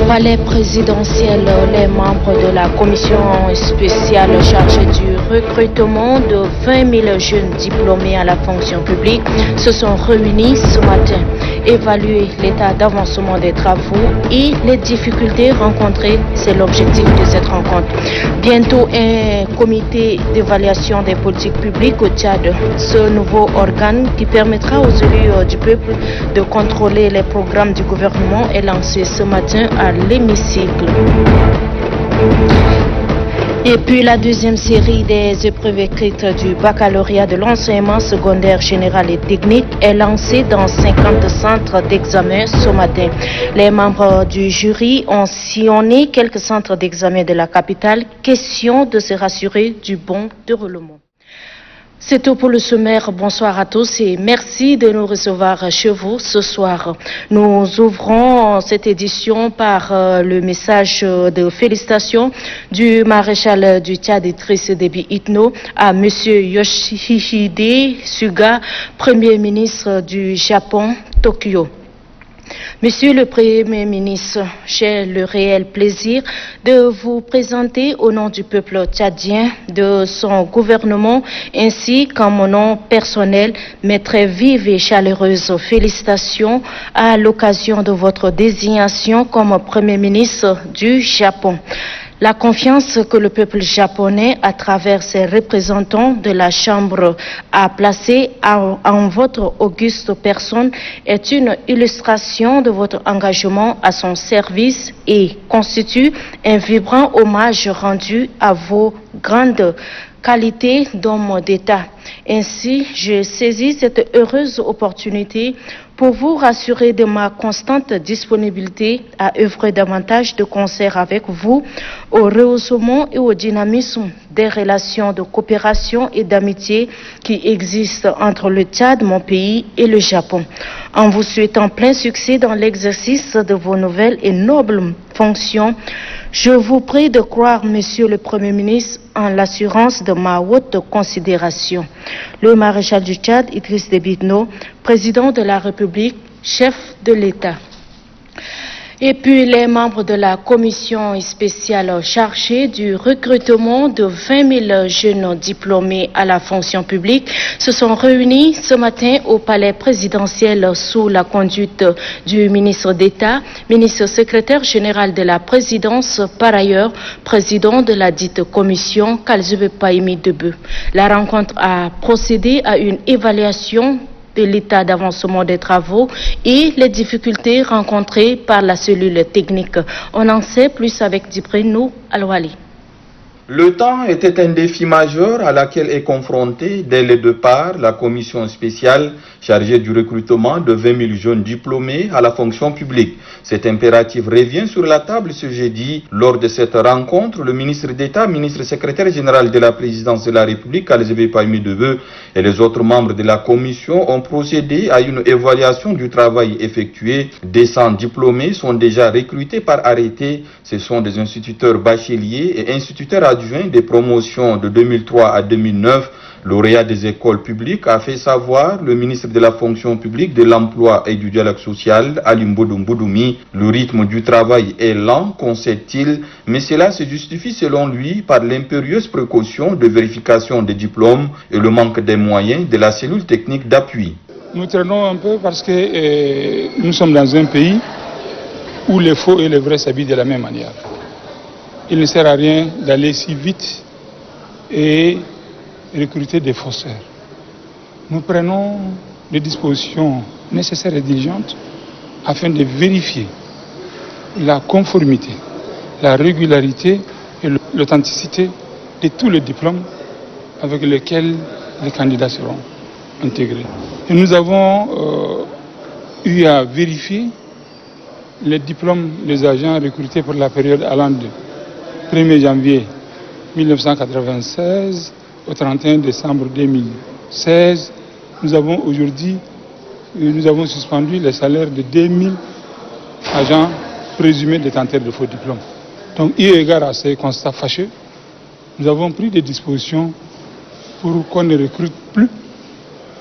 Palais présidentiel, les membres de la commission spéciale chargée du recrutement de 20 000 jeunes diplômés à la fonction publique se sont réunis ce matin. Évaluer l'état d'avancement des travaux et les difficultés rencontrées, c'est l'objectif de cette rencontre. Bientôt, un comité d'évaluation des politiques publiques au Tchad. Ce nouveau organe qui permettra aux élus du peuple de contrôler les programmes du gouvernement est lancé ce matin à l'hémicycle. Et puis la deuxième série des épreuves écrites du baccalauréat de l'enseignement secondaire général et technique est lancée dans 50 centres d'examen ce matin. Les membres du jury ont sillonné quelques centres d'examen de la capitale. Question de se rassurer du bon déroulement. C'est tout pour le sommaire. Bonsoir à tous et merci de nous recevoir chez vous ce soir. Nous ouvrons cette édition par le message de félicitations du maréchal du Tchad Idriss Déby Itno à M. Yoshihide Suga, Premier ministre du Japon, Tokyo. Monsieur le Premier ministre, j'ai le réel plaisir de vous présenter au nom du peuple tchadien, de son gouvernement, ainsi qu'en mon nom personnel, mes très vives et chaleureuses félicitations à l'occasion de votre désignation comme Premier ministre du Japon. La confiance que le peuple japonais, à travers ses représentants de la Chambre, a placée en votre auguste personne est une illustration de votre engagement à son service et constitue un vibrant hommage rendu à vos grandes qualités d'homme d'État. Ainsi, je saisis cette heureuse opportunité pour vous rassurer de ma constante disponibilité à œuvrer davantage de concert avec vous au rehaussement et au dynamisme des relations de coopération et d'amitié qui existent entre le Tchad, mon pays, et le Japon. En vous souhaitant plein succès dans l'exercice de vos nouvelles et nobles fonctions, je vous prie de croire, Monsieur le Premier ministre, en l'assurance de ma haute considération. Le maréchal du Tchad, Idriss Déby Itno, président de la République, chef de l'État. Et puis les membres de la commission spéciale chargée du recrutement de 20 000 jeunes diplômés à la fonction publique se sont réunis ce matin au palais présidentiel sous la conduite du ministre d'État, ministre secrétaire général de la présidence, par ailleurs président de la dite commission, Kalzebe Paimi Debe. La rencontre a procédé à une évaluation de l'état d'avancement des travaux et les difficultés rencontrées par la cellule technique. On en sait plus avec Djibril Alouali. Le temps était un défi majeur à laquelle est confrontée dès le départ la commission spéciale chargée du recrutement de 20 000 jeunes diplômés à la fonction publique. Cet impératif revient sur la table ce jeudi. Lors de cette rencontre, le ministre d'État, ministre secrétaire général de la présidence de la République, Kalzebe Paimi Debe, et les autres membres de la commission ont procédé à une évaluation du travail effectué. Des 100 diplômés sont déjà recrutés par arrêté. Ce sont des instituteurs bacheliers et instituteurs adjoints des promotions de 2003 à 2009. Lauréat des écoles publiques, a fait savoir le ministre de la fonction publique, de l'emploi et du dialogue social, Ali Mbodou Mboudoumi. Le rythme du travail est lent, concède-t-il, mais cela se justifie selon lui par l'impérieuse précaution de vérification des diplômes et le manque des moyens de la cellule technique d'appui. Nous traînons un peu parce que nous sommes dans un pays où les faux et les vrais s'habillent de la même manière. Il ne sert à rien d'aller si vite et recruter des faussaires. Nous prenons les dispositions nécessaires et diligentes afin de vérifier la conformité, la régularité et l'authenticité de tous les diplômes avec lesquels les candidats seront intégrés. Et nous avons eu à vérifier les diplômes des agents recrutés pour la période allant du 1er janvier 1996 au 31 décembre 2016, nous avons suspendu les salaires de 2000 agents présumés détenteurs de faux diplômes. Donc, eu égard à ces constats fâcheux, nous avons pris des dispositions pour qu'on ne recrute plus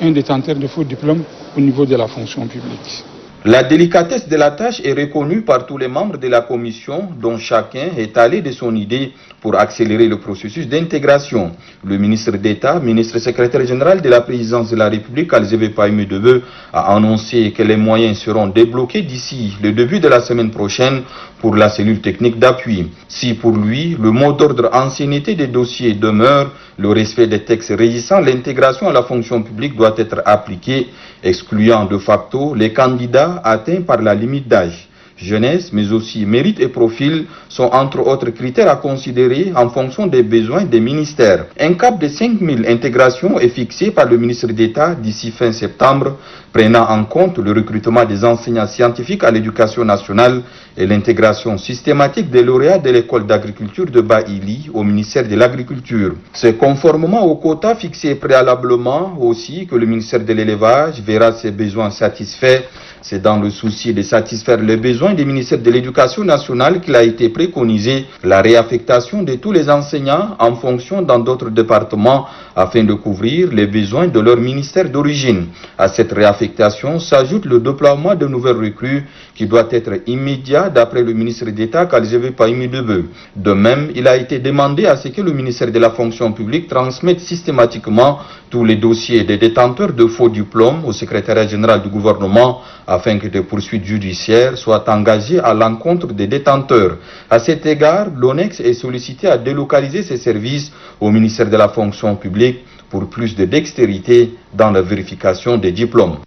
un détenteur de faux diplômes au niveau de la fonction publique. La délicatesse de la tâche est reconnue par tous les membres de la commission, dont chacun est allé de son idée pour accélérer le processus d'intégration. Le ministre d'État, ministre secrétaire général de la présidence de la République, Alzebe Païmé-Debeu, a annoncé que les moyens seront débloqués d'ici le début de la semaine prochaine pour la cellule technique d'appui. Si pour lui, le mot d'ordre ancienneté des dossiers demeure, le respect des textes régissant l'intégration à la fonction publique doit être appliqué, excluant de facto les candidats atteints par la limite d'âge. Jeunesse, mais aussi mérite et profil sont entre autres critères à considérer en fonction des besoins des ministères. Un cap de 5000 intégrations est fixé par le ministre d'État d'ici fin septembre, prenant en compte le recrutement des enseignants scientifiques à l'éducation nationale et l'intégration systématique des lauréats de l'école d'agriculture de Baïli au ministère de l'Agriculture. C'est conformément aux quotas fixés préalablement aussi que le ministère de l'Élevage verra ses besoins satisfaits. C'est dans le souci de satisfaire les besoins des ministères de l'Éducation nationale qu'il a été préconisé la réaffectation de tous les enseignants en fonction dans d'autres départements afin de couvrir les besoins de leur ministère d'origine. À cette réaffectation s'ajoute le déploiement de nouvelles recrues qui doit être immédiat d'après le ministre d'État Alzebe Païmé-Debeu. De même, il a été demandé à ce que le ministère de la fonction publique transmette systématiquement tous les dossiers des détenteurs de faux diplômes au secrétariat général du gouvernement afin que des poursuites judiciaires soient engagées à l'encontre des détenteurs. À cet égard, l'ONEX est sollicité à délocaliser ses services au ministère de la fonction publique pour plus de dextérité dans la vérification des diplômes.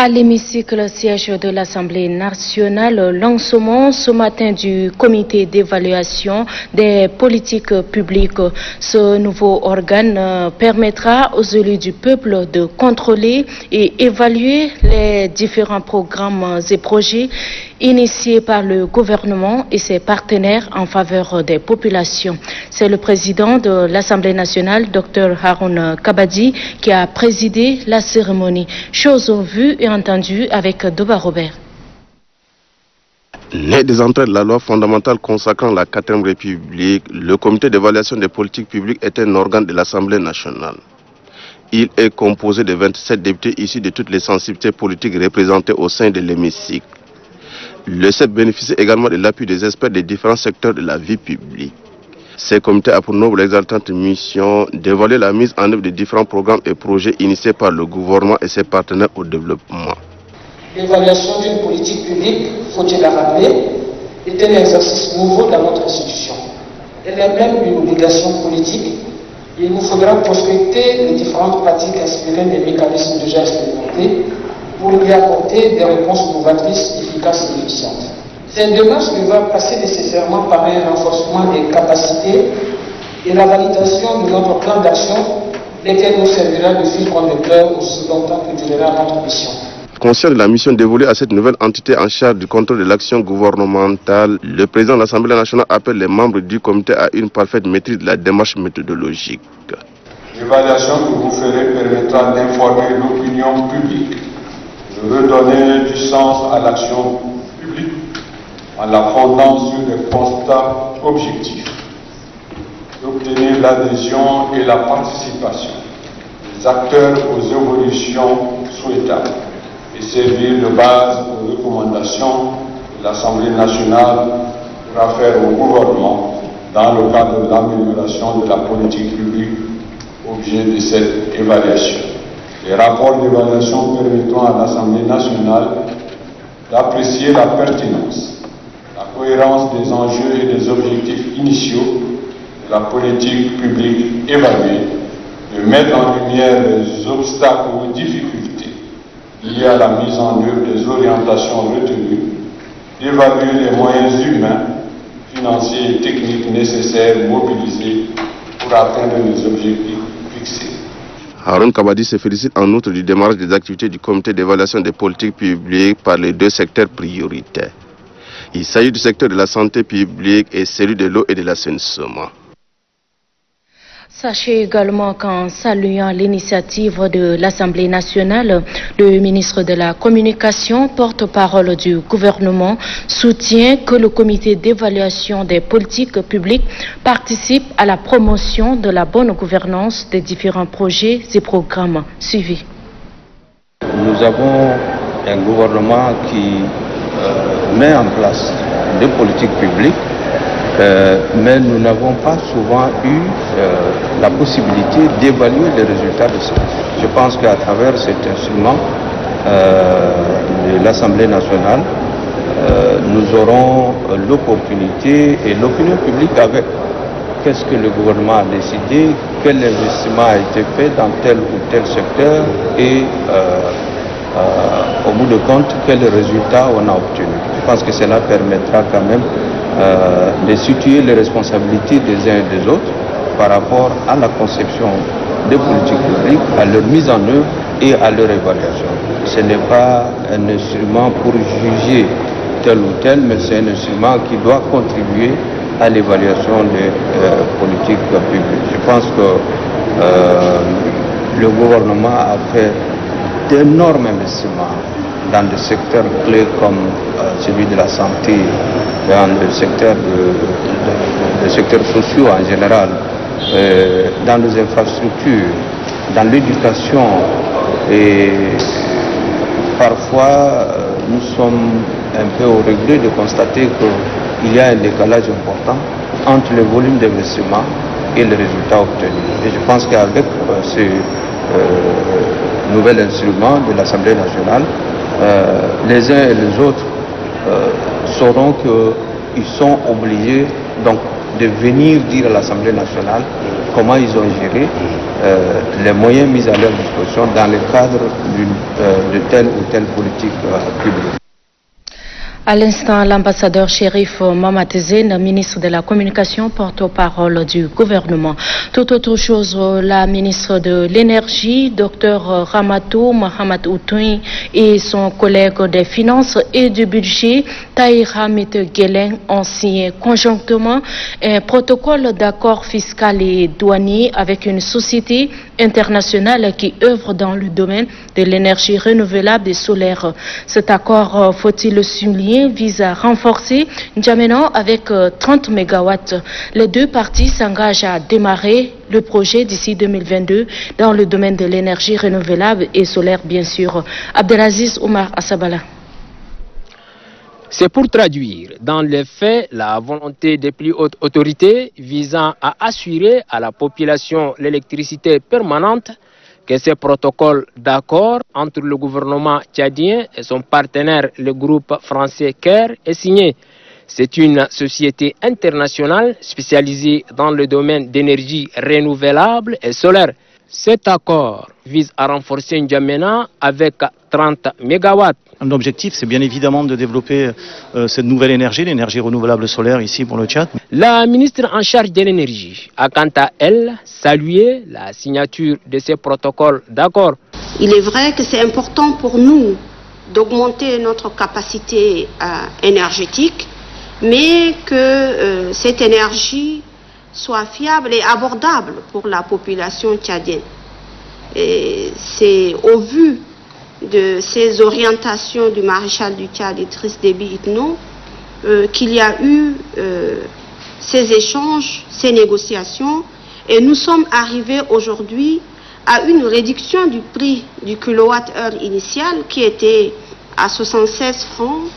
À l'hémicycle siège de l'Assemblée nationale, lancement ce matin du comité d'évaluation des politiques publiques. Ce nouveau organe permettra aux élus du peuple de contrôler et évaluer les différents programmes et projets initiés par le gouvernement et ses partenaires en faveur des populations. C'est le président de l'Assemblée nationale, Dr Haroun Kabadi, qui a présidé la cérémonie. Chose vue et entendue avec Doba Robert. Né des entrées de la loi fondamentale consacrant la 4e République, le comité d'évaluation des politiques publiques est un organe de l'Assemblée nationale. Il est composé de 27 députés issus de toutes les sensibilités politiques représentées au sein de l'hémicycle. Le CEP bénéficie également de l'appui des experts des différents secteurs de la vie publique. Ce comité a pour noble exaltante mission d'évaluer la mise en œuvre de différents programmes et projets initiés par le gouvernement et ses partenaires au développement. L'évaluation d'une politique publique, faut-il la rappeler, est un exercice nouveau dans notre institution. Elle est même une obligation politique. Il nous faudra prospecter les différentes pratiques inspirées des mécanismes déjà expérimentés pour lui apporter des réponses novatrices, efficaces et efficientes. Cette démarche devra passer nécessairement par un renforcement des capacités et la validation de notre plan d'action, lesquels nous servira de fil conducteur aussi longtemps que durera notre mission. Conscient de la mission dévolue à cette nouvelle entité en charge du contrôle de l'action gouvernementale, le président de l'Assemblée nationale appelle les membres du comité à une parfaite maîtrise de la démarche méthodologique. L'évaluation que vous ferez permettra d'informer l'opinion publique, de redonner du sens à l'action publique en la fondant sur des constats objectifs, d'obtenir l'adhésion et la participation des acteurs aux évolutions souhaitables et servir de base aux recommandations de l'Assemblée nationale pour faire au gouvernement dans le cadre de l'amélioration de la politique publique objet de cette évaluation. Les rapports d'évaluation permettront à l'Assemblée nationale d'apprécier la pertinence, la cohérence des enjeux et des objectifs initiaux de la politique publique évaluée, de mettre en lumière les obstacles ou difficultés liées à la mise en œuvre des orientations retenues, d'évaluer les moyens humains, financiers et techniques nécessaires mobilisés pour atteindre les objectifs fixés. Haroun Kabadi se félicite en outre du démarrage des activités du comité d'évaluation des politiques publiques par les deux secteurs prioritaires. Il s'agit du secteur de la santé publique et celui de l'eau et de l'assainissement. Sachez également qu'en saluant l'initiative de l'Assemblée nationale, le ministre de la Communication, porte-parole du gouvernement, soutient que le comité d'évaluation des politiques publiques participe à la promotion de la bonne gouvernance des différents projets et programmes suivis. Nous avons un gouvernement qui met en place des politiques publiques, mais nous n'avons pas souvent eu la possibilité d'évaluer les résultats de cela. Je pense qu'à travers cet instrument de l'Assemblée nationale, nous aurons l'opportunité et l'opinion publique avec qu'est-ce que le gouvernement a décidé, quel investissement a été fait dans tel ou tel secteur et au bout de compte, quels résultats on a obtenus. Je pense que cela permettra quand même de situer les responsabilités des uns et des autres par rapport à la conception des politiques publiques, à leur mise en œuvre et à leur évaluation. Ce n'est pas un instrument pour juger tel ou tel, mais c'est un instrument qui doit contribuer à l'évaluation des politiques publiques. Je pense que le gouvernement a fait d'énormes investissements dans des secteurs clés comme celui de la santé, dans le secteur des secteurs sociaux en général, dans les infrastructures, dans l'éducation. Et parfois, nous sommes un peu au regret de constater qu'il y a un décalage important entre le volume d'investissement et les résultats obtenus. Et je pense qu'avec ce nouvel instrument de l'Assemblée nationale, les uns et les autres sauront qu'ils sont obligés donc, de venir dire à l'Assemblée nationale comment ils ont géré les moyens mis à leur disposition dans le cadre de telle ou telle politique publique. À l'instant, l'ambassadeur Chérif Mamatezene, ministre de la Communication, porte-parole du gouvernement. Tout autre chose, la ministre de l'Énergie, Dr Ramatou Mohamed Outoui, et son collègue des Finances et du Budget, Tahir Hamid Guelen, ont signé conjointement un protocole d'accord fiscal et douanier avec une société internationale qui œuvre dans le domaine de l'énergie renouvelable et solaire. Cet accord, faut-il le souligner, vise à renforcer N'Djamena avec 30 MW. Les deux parties s'engagent à démarrer le projet d'ici 2022 dans le domaine de l'énergie renouvelable et solaire, bien sûr. Abdelaziz Omar Assabala. C'est pour traduire dans les faits la volonté des plus hautes autorités visant à assurer à la population l'électricité permanente que ce protocole d'accord entre le gouvernement tchadien et son partenaire, le groupe français CAIR, est signé. C'est une société internationale spécialisée dans le domaine d'énergie renouvelable et solaire. Cet accord vise à renforcer N'Djamena avec 30 MW. L'objectif, c'est bien évidemment de développer cette nouvelle énergie, l'énergie renouvelable solaire ici pour le Tchad. La ministre en charge de l'énergie a quant à elle salué la signature de ce protocole d'accord. Il est vrai que c'est important pour nous d'augmenter notre capacité énergétique, mais que cette énergie soit fiable et abordable pour la population tchadienne. Et c'est au vu de ces orientations du maréchal du Tchad, Idriss Déby Itno, qu'il y a eu ces échanges, ces négociations, et nous sommes arrivés aujourd'hui à une réduction du prix du kilowattheure initial qui était à 76 francs.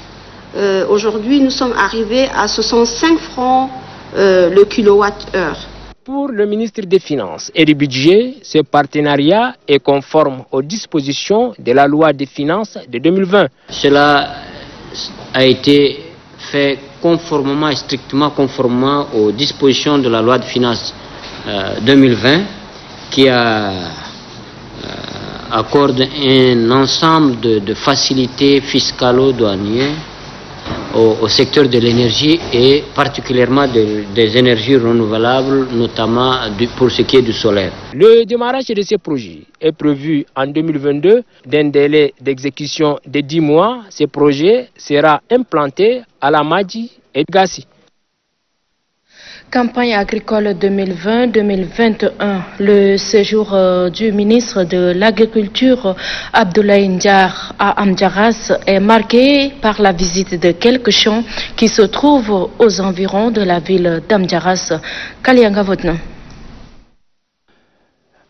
Aujourd'hui, nous sommes arrivés à 65 francs le kilowattheure. Pour le ministre des Finances et du Budget, ce partenariat est conforme aux dispositions de la loi des finances de 2020. Cela a été fait conformément et strictement conformément aux dispositions de la loi de finances 2020 qui accorde un ensemble de facilités fiscalo-douanières au secteur de l'énergie et particulièrement des énergies renouvelables, notamment pour ce qui est du solaire. Le démarrage de ce projet est prévu en 2022 d'un délai d'exécution de 10 mois. Ce projet sera implanté à la Madji et Gassi. Campagne agricole 2020-2021. Le séjour du ministre de l'Agriculture, Abdoulaye Ndiar, à Amdjaras est marqué par la visite de quelques champs qui se trouvent aux environs de la ville d'Amdjaras. Kalianga Votna.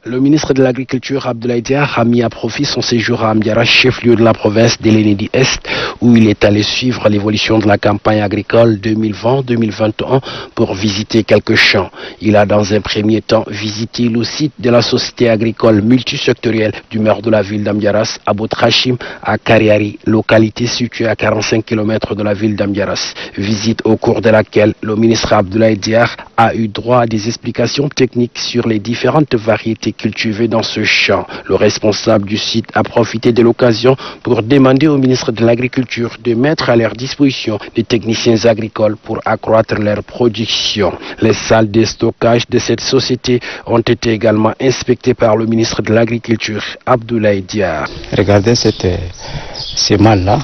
Le ministre de l'Agriculture, Abdoulaye Diar, a mis à profit son séjour à Amdiara, chef-lieu de la province d'Elénédi-Est, où il est allé suivre l'évolution de la campagne agricole 2020-2021 pour visiter quelques champs. Il a dans un premier temps visité le site de la société agricole multisectorielle du maire de la ville d'Amdiaras, Abou Trachim, à Kariari, localité située à 45 km de la ville d'Amdiaras. Visite au cours de laquelle le ministre Abdoulaye Diar a eu droit à des explications techniques sur les différentes variétés cultivées dans ce champ. Le responsable du site a profité de l'occasion pour demander au ministre de l'Agriculture de mettre à leur disposition des techniciens agricoles pour accroître leur production. Les salles de stockage de cette société ont été également inspectées par le ministre de l'Agriculture, Abdoulaye Diar. Regardez ces mâles-là.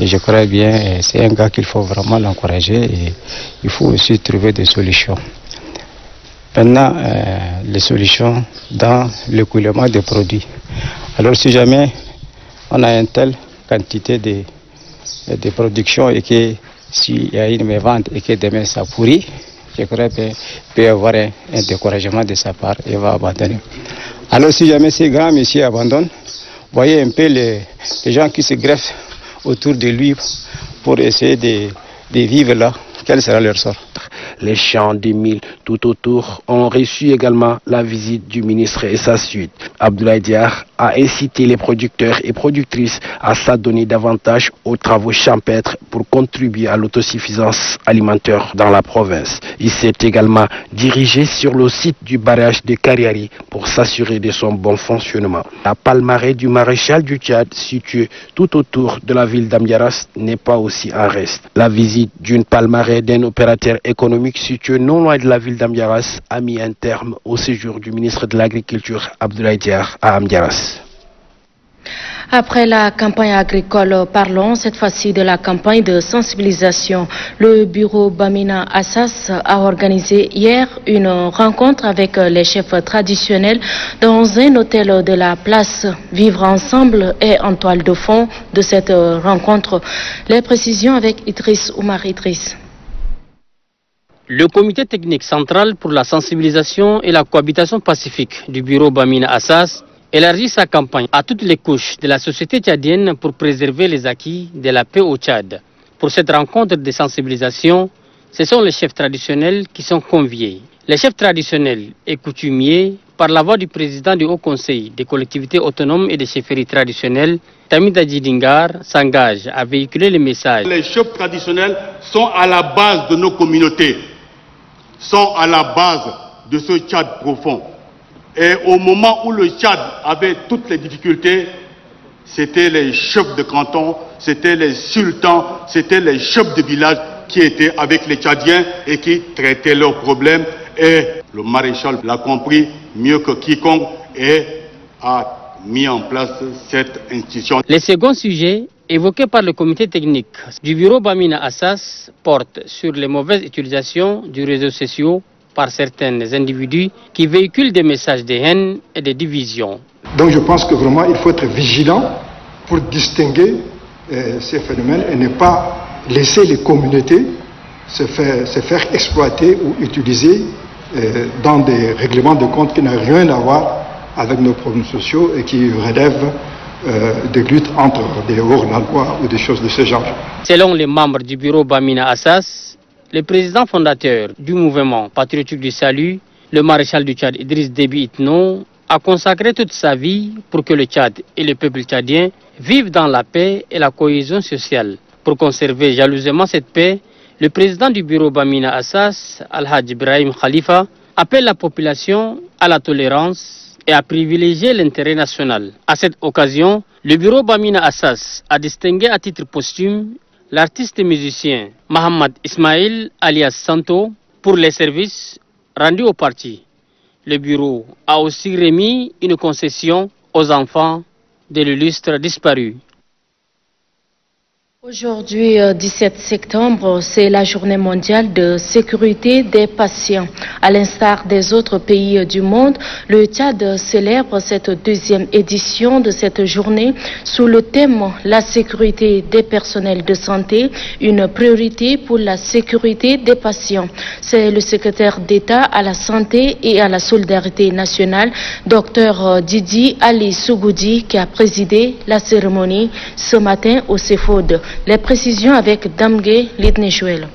Et je crois bien, c'est un gars qu'il faut vraiment l'encourager et il faut aussi trouver des solutions. Maintenant, les solutions dans l'écoulement des produits. Alors si jamais on a une telle quantité de production et que s'il y a une mévente et que demain ça pourrit, je crois qu'il peut y avoir un découragement de sa part et va abandonner. Alors si jamais ces grands messieurs abandonnent, voyez un peu les gens qui se greffent autour de lui pour essayer de vivre là, quel sera leur sort. Les champs des milles tout autour ont reçu également la visite du ministre et sa suite. Abdoulaye Diar a incité les producteurs et productrices à s'adonner davantage aux travaux champêtres pour contribuer à l'autosuffisance alimentaire dans la province. Il s'est également dirigé sur le site du barrage de Kariari pour s'assurer de son bon fonctionnement. La palmarès du maréchal du Tchad, situé tout autour de la ville d'Amdiaras, n'est pas aussi en reste. La visite d'une palmarès d'un opérateur économique situé non loin de la ville d'Amdiaras a mis un terme au séjour du ministre de l'Agriculture, Abdoulaye Diar, à Amdiaras. Après la campagne agricole, parlons cette fois-ci de la campagne de sensibilisation. Le bureau Bamina Assas a organisé hier une rencontre avec les chefs traditionnels dans un hôtel de la place. Vivre ensemble est en toile de fond de cette rencontre. Les précisions avec Idriss Oumar Idriss. Le comité technique central pour la sensibilisation et la cohabitation pacifique du bureau Bamina Assas élargit sa campagne à toutes les couches de la société tchadienne pour préserver les acquis de la paix au Tchad. Pour cette rencontre de sensibilisation, ce sont les chefs traditionnels qui sont conviés. Les chefs traditionnels et coutumiers, par la voix du président du Haut Conseil des collectivités autonomes et des chefferies traditionnelles, Tamida Djidingar, s'engagent à véhiculer les messages. Les chefs traditionnels sont à la base de nos communautés, sont à la base de ce Tchad profond. Et au moment où le Tchad avait toutes les difficultés, c'était les chefs de canton, c'était les sultans, c'était les chefs de village qui étaient avec les Tchadiens et qui traitaient leurs problèmes. Et le maréchal l'a compris mieux que quiconque et a mis en place cette institution. Le second sujet, évoqué par le comité technique du bureau Bamina Assas, porte sur les mauvaises utilisations du réseau social par certains individus qui véhiculent des messages de haine et de division. Donc je pense que vraiment il faut être vigilant pour distinguer ces phénomènes et ne pas laisser les communautés se faire exploiter ou utiliser dans des règlements de compte qui n'ont rien à voir avec nos problèmes sociaux et qui relèvent des luttes entre des hors-la-loi ou des choses de ce genre. Selon les membres du bureau Bamina Assas, le président fondateur du mouvement patriotique du salut, le maréchal du Tchad Idriss Déby Itno, a consacré toute sa vie pour que le Tchad et le peuple tchadien vivent dans la paix et la cohésion sociale. Pour conserver jalousement cette paix, le président du bureau Bamina Assas, Al-Hajj Ibrahim Khalifa, appelle la population à la tolérance et à privilégier l'intérêt national. À cette occasion, le bureau Bamina Assas a distingué à titre posthume l'artiste et musicien Mohamed Ismail alias Santo pour les services rendus au parti. Le bureau a aussi remis une concession aux enfants de l'illustre disparu. Aujourd'hui, 17 septembre, c'est la journée mondiale de sécurité des patients. À l'instar des autres pays du monde, le Tchad célèbre cette deuxième édition de cette journée sous le thème « La sécurité des personnels de santé, une priorité pour la sécurité des patients ». C'est le secrétaire d'État à la santé et à la solidarité nationale, Dr Didi Ali Sougoudi, qui a présidé la cérémonie ce matin au CEFOD. Les précisions avec Damgue Lidnejuel.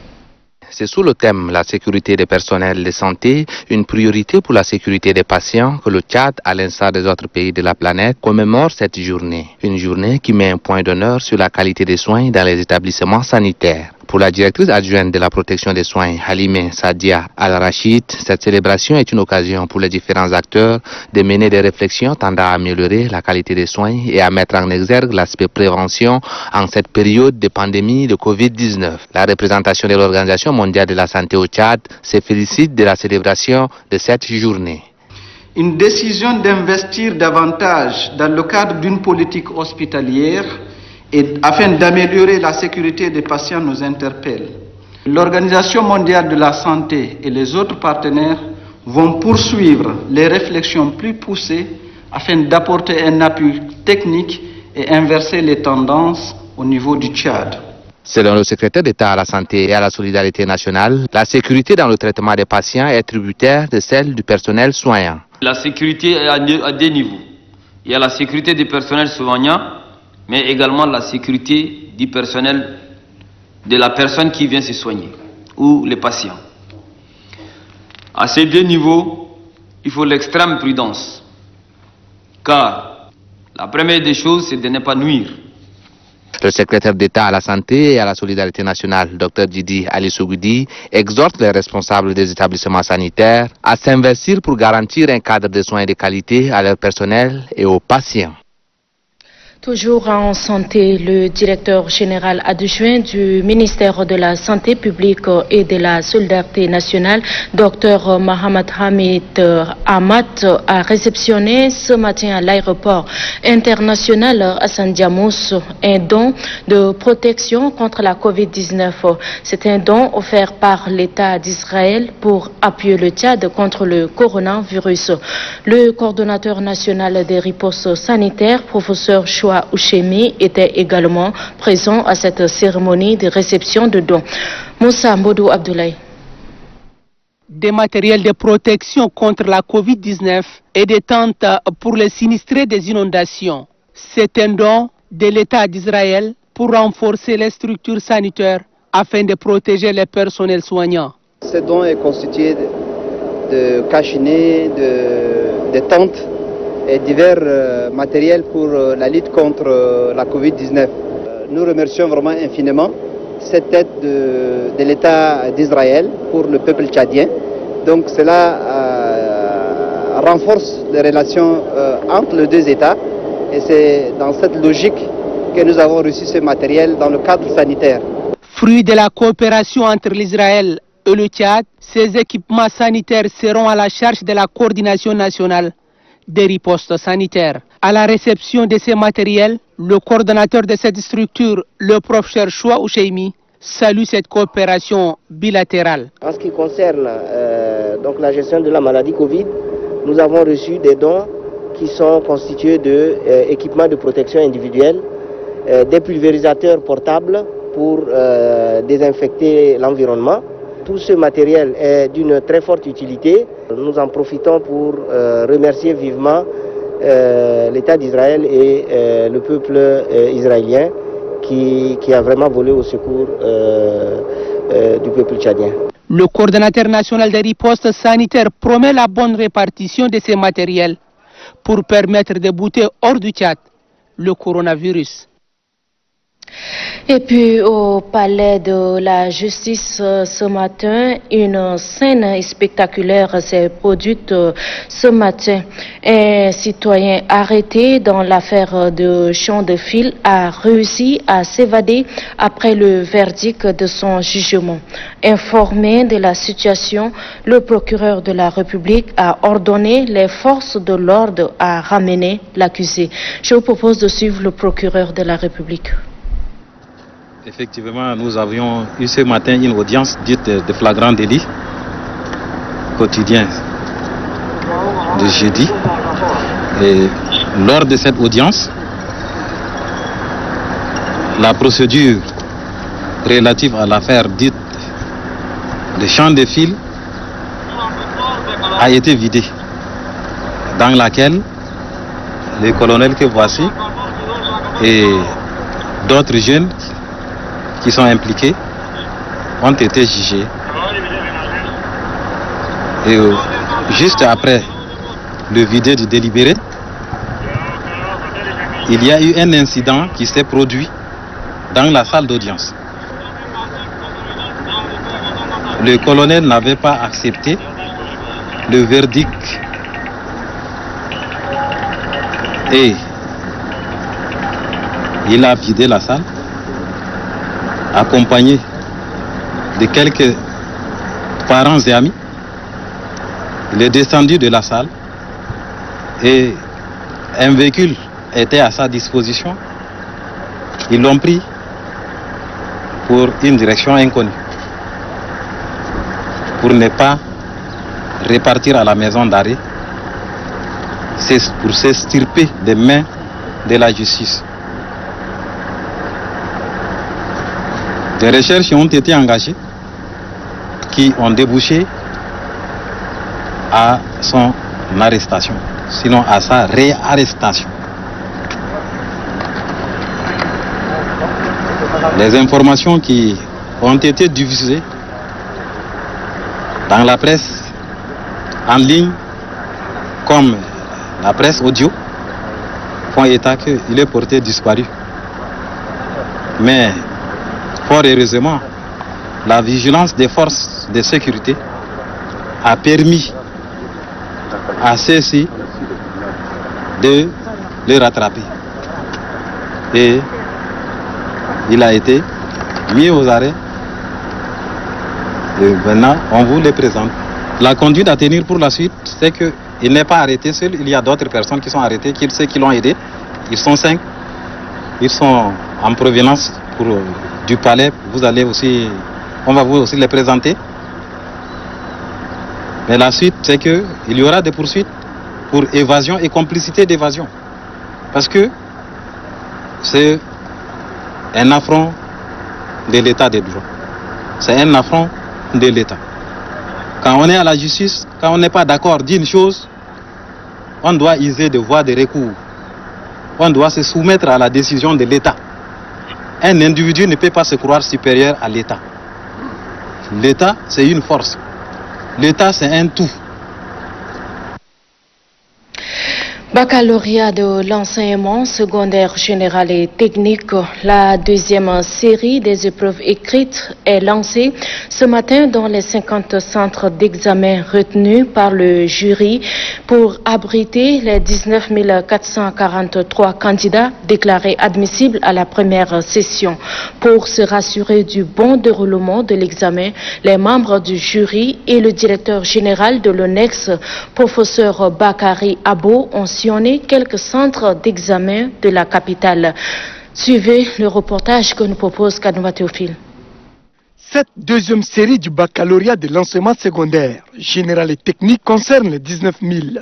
C'est sous le thème « La sécurité des personnels de santé, une priorité pour la sécurité des patients » que le Tchad, à l'instar des autres pays de la planète, commémore cette journée. Une journée qui met un point d'honneur sur la qualité des soins dans les établissements sanitaires. Pour la directrice adjointe de la protection des soins, Halime Sadia Al-Rachid, cette célébration est une occasion pour les différents acteurs de mener des réflexions tendant à améliorer la qualité des soins et à mettre en exergue l'aspect prévention en cette période de pandémie de Covid-19. La représentation de l'Organisation mondiale de la santé au Tchad se félicite de la célébration de cette journée. Une décision d'investir davantage dans le cadre d'une politique hospitalière et afin d'améliorer la sécurité des patients nous interpelle. L'Organisation mondiale de la santé et les autres partenaires vont poursuivre les réflexions plus poussées afin d'apporter un appui technique et inverser les tendances au niveau du Tchad. Selon le secrétaire d'État à la santé et à la solidarité nationale, la sécurité dans le traitement des patients est tributaire de celle du personnel soignant. La sécurité est à deux niveaux. Il y a la sécurité du personnel soignant, mais également la sécurité du personnel, de la personne qui vient se soigner, ou les patients. À ces deux niveaux, il faut l'extrême prudence, car la première des choses, c'est de ne pas nuire. Le secrétaire d'État à la santé et à la solidarité nationale, Dr Didi Ali Sougoudi, exhorte les responsables des établissements sanitaires à s'investir pour garantir un cadre de soins de qualité à leur personnel et aux patients. Toujours en santé, le directeur général adjoint du ministère de la Santé publique et de la Solidarité nationale, Dr Mohamed Hamid Ahmad, a réceptionné ce matin à l'aéroport international Hassan Diamous un don de protection contre la Covid-19. C'est un don offert par l'État d'Israël pour appuyer le Tchad contre le coronavirus. Le coordonnateur national des ripostes sanitaires, professeur Choua Ouchemi, était également présent à cette cérémonie de réception de dons. Moussa Mbodou Abdoulaye. Des matériels de protection contre la Covid-19 et des tentes pour les sinistrés des inondations. C'est un don de l'État d'Israël pour renforcer les structures sanitaires afin de protéger les personnels soignants. Ce don est constitué de cachinets, de tentes et divers matériels pour la lutte contre la Covid-19. Nous remercions vraiment infiniment cette aide de l'État d'Israël pour le peuple tchadien. Donc cela renforce les relations entre les deux États et c'est dans cette logique que nous avons reçu ce matériel dans le cadre sanitaire. Fruit de la coopération entre l'Israël et le Tchad, ces équipements sanitaires seront à la charge de la coordination nationale des ripostes sanitaires. À la réception de ces matériels, le coordonnateur de cette structure, le professeur Choua Ouchemi, salue cette coopération bilatérale. En ce qui concerne donc la gestion de la maladie Covid, nous avons reçu des dons qui sont constitués d'équipements de protection individuelle, des pulvérisateurs portables pour désinfecter l'environnement. Tout ce matériel est d'une très forte utilité. Nous en profitons pour remercier vivement l'État d'Israël et le peuple israélien qui a vraiment volé au secours du peuple tchadien. Le coordonnateur national des ripostes sanitaires promet la bonne répartition de ces matériels pour permettre de bouter hors du Tchad le coronavirus. Et puis au palais de la justice ce matin, une scène spectaculaire s'est produite ce matin. Un citoyen arrêté dans l'affaire de champ de fil a réussi à s'évader après le verdict de son jugement. Informé de la situation, le procureur de la République a ordonné les forces de l'ordre à ramener l'accusé. Je vous propose de suivre le procureur de la République. Effectivement, nous avions eu ce matin une audience dite de flagrant délit quotidien de jeudi. Et lors de cette audience, la procédure relative à l'affaire dite de champ de fil a été vidée, dans laquelle le colonel que voici et d'autres jeunes qui sont impliqués ont été jugés. Et juste après le vidé du délibéré, il y a eu un incident qui s'est produit dans la salle d'audience. Le colonel n'avait pas accepté le verdict et il a vidé la salle, accompagné de quelques parents et amis. Il est descendu de la salle et un véhicule était à sa disposition. Ils l'ont pris pour une direction inconnue, pour ne pas repartir à la maison d'arrêt. C'est pour s'extirper des mains de la justice. Des recherches ont été engagées qui ont débouché à son arrestation, sinon à sa réarrestation. Les informations qui ont été diffusées dans la presse en ligne comme la presse audio font état qu'il est porté disparu. Mais fort heureusement, la vigilance des forces de sécurité a permis à ceux-ci de le rattraper. Et il a été mis aux arrêts. Et maintenant, on vous les présente. La conduite à tenir pour la suite, c'est qu'il n'est pas arrêté seul. Il y a d'autres personnes qui sont arrêtées, ceux qui l'ont aidé. Ils sont 5. Ils sont en provenance du palais. On va vous aussi les présenter. Mais la suite, c'est qu'il y aura des poursuites pour évasion et complicité d'évasion. Parce que c'est un affront de l'état de droit. C'est un affront de l'État. Quand on est à la justice, quand on n'est pas d'accord d'une chose, on doit user de voies de recours. On doit se soumettre à la décision de l'État. Un individu ne peut pas se croire supérieur à l'État. L'État, c'est une force. L'État, c'est un tout. Baccalauréat de l'enseignement secondaire général et technique, la deuxième série des épreuves écrites est lancée ce matin dans les 50 centres d'examen retenus par le jury pour abriter les 19 443 candidats déclarés admissibles à la première session. Pour se rassurer du bon déroulement de l'examen, les membres du jury et le directeur général de l'ONEX, professeur Bakary Abo, ont quelques centres d'examen de la capitale. Suivez le reportage que nous propose Kadouba Théophile. Cette deuxième série du baccalauréat de l'enseignement secondaire général et technique concerne les 19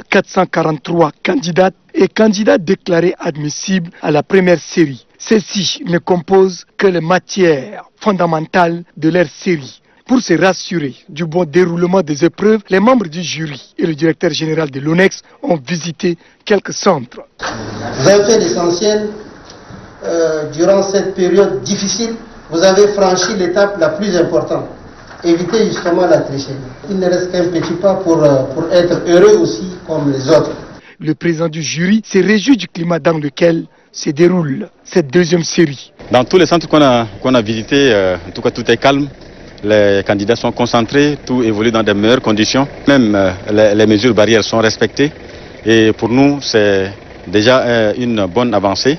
443 candidates et candidats déclarés admissibles à la première série. Ceux-ci ne composent que les matières fondamentales de leur série. Pour se rassurer du bon déroulement des épreuves, les membres du jury et le directeur général de l'ONEX ont visité quelques centres. Vous avez fait l'essentiel durant cette période difficile. Vous avez franchi l'étape la plus importante. Évitez justement la tricherie. Il ne reste qu'un petit pas pour être heureux aussi comme les autres. Le président du jury s'est réjoui du climat dans lequel se déroule cette deuxième série. Dans tous les centres qu'on a visités, en tout cas tout est calme. Les candidats sont concentrés, tout évolue dans de meilleures conditions. Même les mesures barrières sont respectées. Et pour nous, c'est déjà une bonne avancée.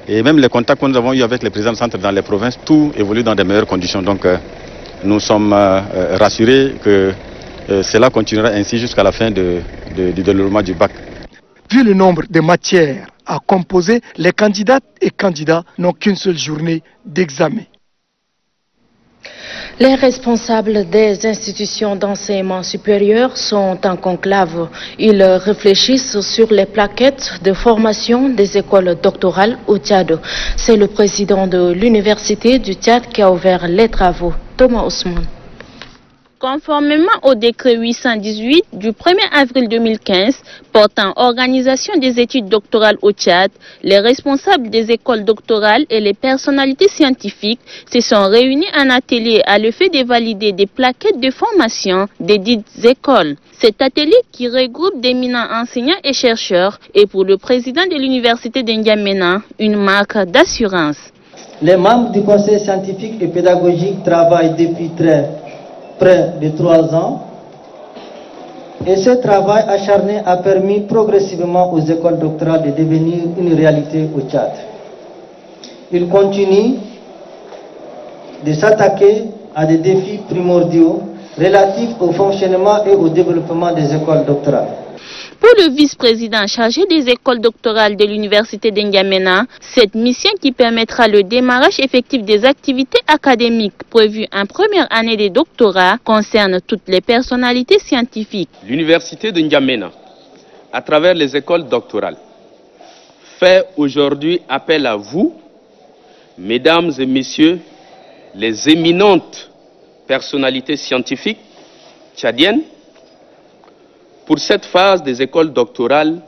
Et même les contacts que nous avons eus avec les présidents de centre dans les provinces, tout évolue dans de meilleures conditions. Donc nous sommes rassurés que cela continuera ainsi jusqu'à la fin du déroulement du bac. Vu le nombre de matières à composer, les candidates et candidats n'ont qu'une seule journée d'examen. Les responsables des institutions d'enseignement supérieur sont en conclave. Ils réfléchissent sur les plaquettes de formation des écoles doctorales au Tchad. C'est le président de l'université du Tchad qui a ouvert les travaux. Thomas Ousmane. Conformément au décret 818 du 1er avril 2015 portant organisation des études doctorales au Tchad, les responsables des écoles doctorales et les personnalités scientifiques se sont réunis en atelier à l'effet de valider des plaquettes de formation des dites écoles. Cet atelier qui regroupe d'éminents enseignants et chercheurs est pour le président de l'université d'Ndiamena une marque d'assurance. Les membres du conseil scientifique et pédagogique travaillent depuis près de 3 ans et ce travail acharné a permis progressivement aux écoles doctorales de devenir une réalité au Tchad. Ils continuent de s'attaquer à des défis primordiaux relatifs au fonctionnement et au développement des écoles doctorales. Pour le vice-président chargé des écoles doctorales de l'université d'Ndiamena, cette mission qui permettra le démarrage effectif des activités académiques prévues en première année des doctorats concerne toutes les personnalités scientifiques. L'université d'Ndiamena, à travers les écoles doctorales, fait aujourd'hui appel à vous, mesdames et messieurs, les éminentes personnalités scientifiques tchadiennes, pour cette phase des écoles doctorales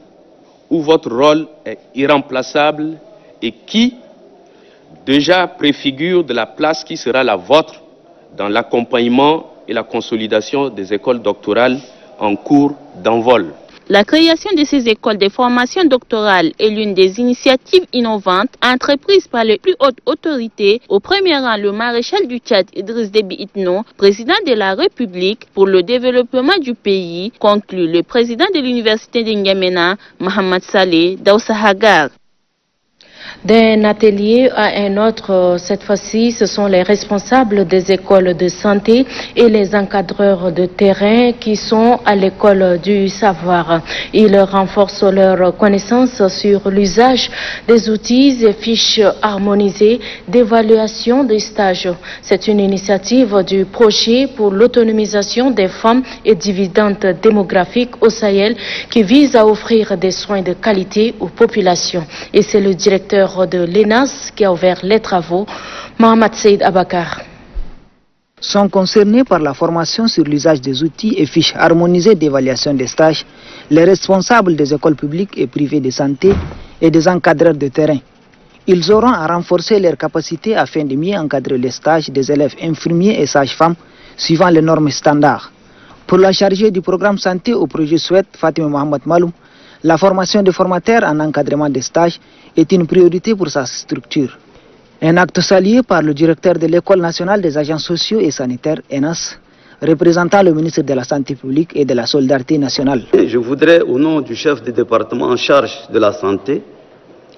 où votre rôle est irremplaçable et qui déjà préfigure de la place qui sera la vôtre dans l'accompagnement et la consolidation des écoles doctorales en cours d'envol. La création de ces écoles de formation doctorale est l'une des initiatives innovantes entreprises par les plus hautes autorités, au premier rang le maréchal du Tchad Idriss Déby Itno, président de la République pour le développement du pays, conclut le président de l'université d'Ndiamena, Mohamed Saleh Daoussa Hagar. D'un atelier à un autre, cette fois-ci, ce sont les responsables des écoles de santé et les encadreurs de terrain qui sont à l'école du savoir. Ils renforcent leur connaissance sur l'usage des outils et fiches harmonisées d'évaluation des stages. C'est une initiative du projet pour l'autonomisation des femmes et dividendes démographiques au Sahel qui vise à offrir des soins de qualité aux populations. Et c'est le directeur de l'ENAS qui a ouvert les travaux, Mohamed Seyd Abakar. Sont concernés par la formation sur l'usage des outils et fiches harmonisées d'évaluation des stages les responsables des écoles publiques et privées de santé et des encadreurs de terrain. Ils auront à renforcer leurs capacités afin de mieux encadrer les stages des élèves infirmiers et sages-femmes suivant les normes standards. Pour la chargée du programme santé au projet SWET, Fatima Mohamed Maloum, la formation des formateurs en encadrement des stages est une priorité pour sa structure. Un acte salué par le directeur de l'École nationale des agents sociaux et sanitaires, ENAS, représentant le ministre de la Santé publique et de la Solidarité nationale. Je voudrais, au nom du chef du département en charge de la santé,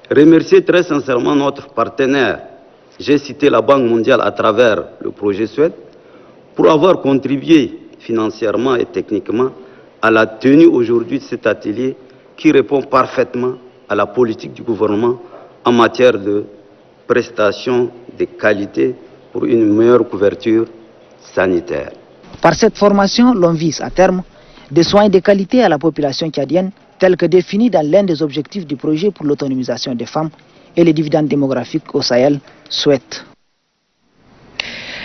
remercier très sincèrement notre partenaire. J'ai cité la Banque mondiale à travers le projet SWET pour avoir contribué financièrement et techniquement à la tenue aujourd'hui de cet atelier qui répond parfaitement à la politique du gouvernement en matière de prestations de qualité pour une meilleure couverture sanitaire. Par cette formation, l'on vise à terme des soins de qualité à la population tchadienne, tels que définis dans l'un des objectifs du projet pour l'autonomisation des femmes et les dividendes démographiques au Sahel, SWET.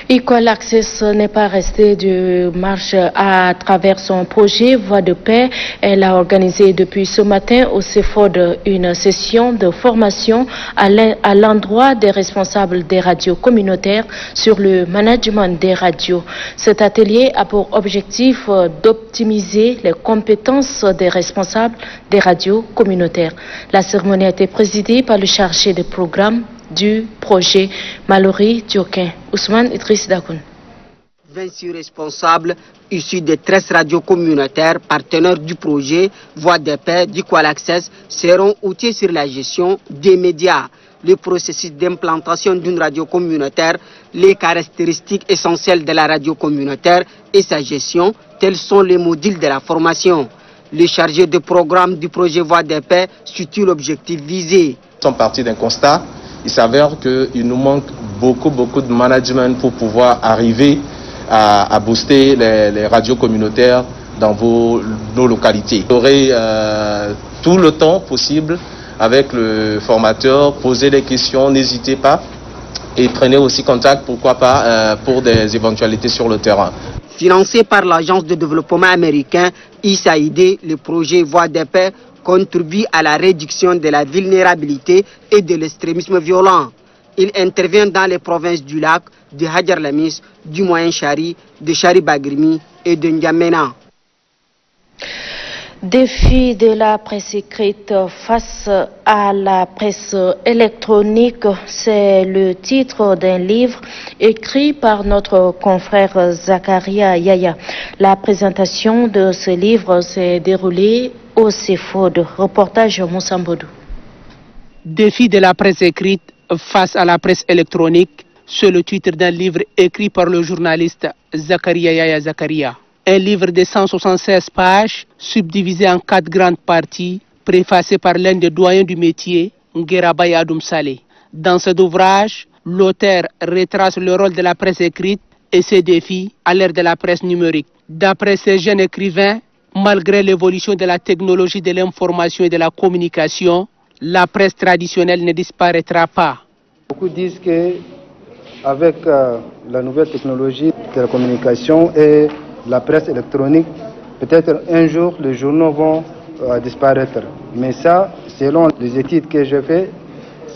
Equal Access n'est pas resté de marche à travers son projet Voix de paix. Elle a organisé depuis ce matin au CEFOD une session de formation à l'endroit des responsables des radios communautaires sur le management des radios. Cet atelier a pour objectif d'optimiser les compétences des responsables des radios communautaires. La cérémonie a été présidée par le chargé de programme du projet Mallory Dioquin, Ousmane Idriss Dakoun. 26 responsables issus des 13 radios communautaires partenaires du projet Voix de paix d'Equal Access seront outillés sur la gestion des médias, le processus d'implantation d'une radio communautaire, les caractéristiques essentielles de la radio communautaire et sa gestion, tels sont les modules de la formation. Le chargé de programme du projet Voix de paix situe l'objectif visé. Nous sommes partis d'un constat. Il s'avère qu'il nous manque beaucoup de management pour pouvoir arriver à booster les radios communautaires dans nos localités. Vous aurez tout le temps possible avec le formateur, poser des questions, n'hésitez pas et prenez aussi contact, pourquoi pas, pour des éventualités sur le terrain. Financé par l'Agence de développement américain USAID, le projet Voix de paix contribue à la réduction de la vulnérabilité et de l'extrémisme violent. Il intervient dans les provinces du Lac, de Hadjar Lamis, du Moyen Chari, de Chari Bagrimi et de N'Djamena. Défi de la presse écrite face à la presse électronique, c'est le titre d'un livre écrit par notre confrère Zakaria Yaya. La présentation de ce livre s'est déroulée au CEFOD. Reportage Moussa Mbodou. Défi de la presse écrite face à la presse électronique, c'est le titre d'un livre écrit par le journaliste Zakaria Yaya Zakaria. Un livre de 176 pages, subdivisé en 4 grandes parties, préfacé par l'un des doyens du métier, Nguerabay Adoum Saleh. Dans cet ouvrage, l'auteur retrace le rôle de la presse écrite et ses défis à l'ère de la presse numérique. D'après ces jeunes écrivains, malgré l'évolution de la technologie de l'information et de la communication, la presse traditionnelle ne disparaîtra pas. Beaucoup disent qu'avec la nouvelle technologie de la communication et la presse électronique, peut-être un jour les journaux vont disparaître. Mais ça, selon les études que j'ai faites,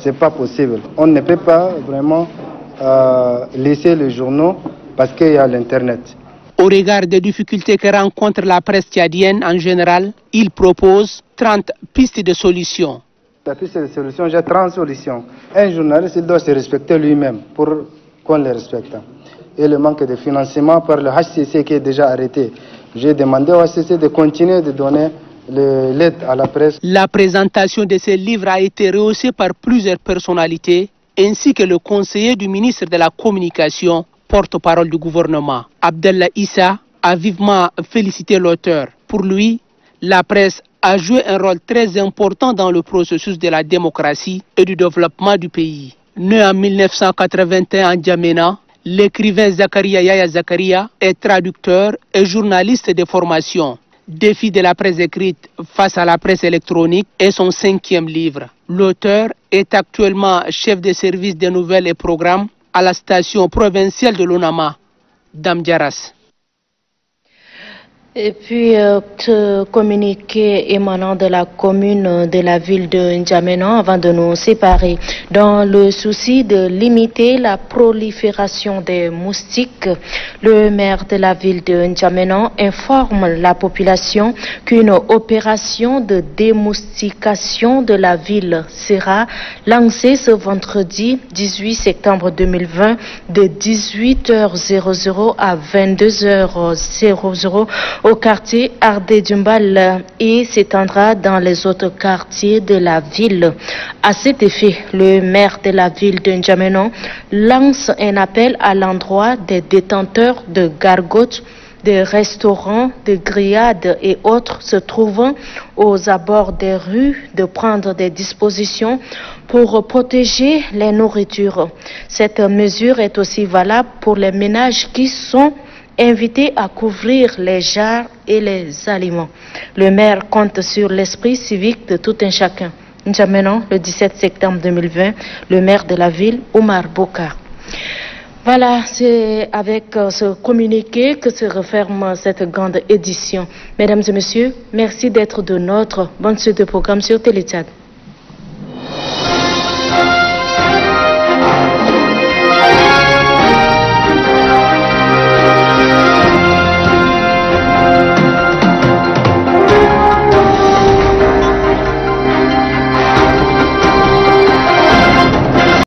c'est pas possible. On ne peut pas vraiment laisser les journaux parce qu'il y a l'Internet. Au regard des difficultés que rencontre la presse tchadienne en général, il propose 30 pistes de solutions. La piste de solution, j'ai 30 solutions. Un journaliste, il doit se respecter lui-même pour qu'on le respecte. Et le manque de financement par le HCC qui est déjà arrêté. J'ai demandé au HCC de continuer de donner l'aide à la presse. La présentation de ce livre a été rehaussée par plusieurs personnalités, ainsi que le conseiller du ministre de la Communication, porte-parole du gouvernement. Abdallah Issa a vivement félicité l'auteur. Pour lui, la presse a joué un rôle très important dans le processus de la démocratie et du développement du pays. Né en 1981 à N'Djamena, l'écrivain Zakaria Yaya Zakaria est traducteur et journaliste de formation. Défi de la presse écrite face à la presse électronique est son 5e livre. L'auteur est actuellement chef de service des nouvelles et programmes à la station provinciale de l'Onama, d'Amdiaras. Et puis, ce communiqué émanant de la commune de la ville de N'Djamena avant de nous séparer. Dans le souci de limiter la prolifération des moustiques, le maire de la ville de N'Djamena informe la population qu'une opération de démoustication de la ville sera lancée ce vendredi 18 septembre 2020 de 18h00 à 22h00 au quartier Ardé Dumbal et s'étendra dans les autres quartiers de la ville. À cet effet, le maire de la ville de N'Djamena lance un appel à l'endroit des détenteurs de gargotes, de restaurants, de grillades et autres se trouvant aux abords des rues de prendre des dispositions pour protéger les nourritures. Cette mesure est aussi valable pour les ménages qui sont invités à couvrir les jarres et les aliments. Le maire compte sur l'esprit civique de tout un chacun. N'Djamena, le 17 septembre 2020, le maire de la ville, Oumar Bokar. Voilà, c'est avec ce communiqué que se referme cette grande édition. Mesdames et messieurs, merci d'être de notre bonne suite de programme sur Télé Tchad.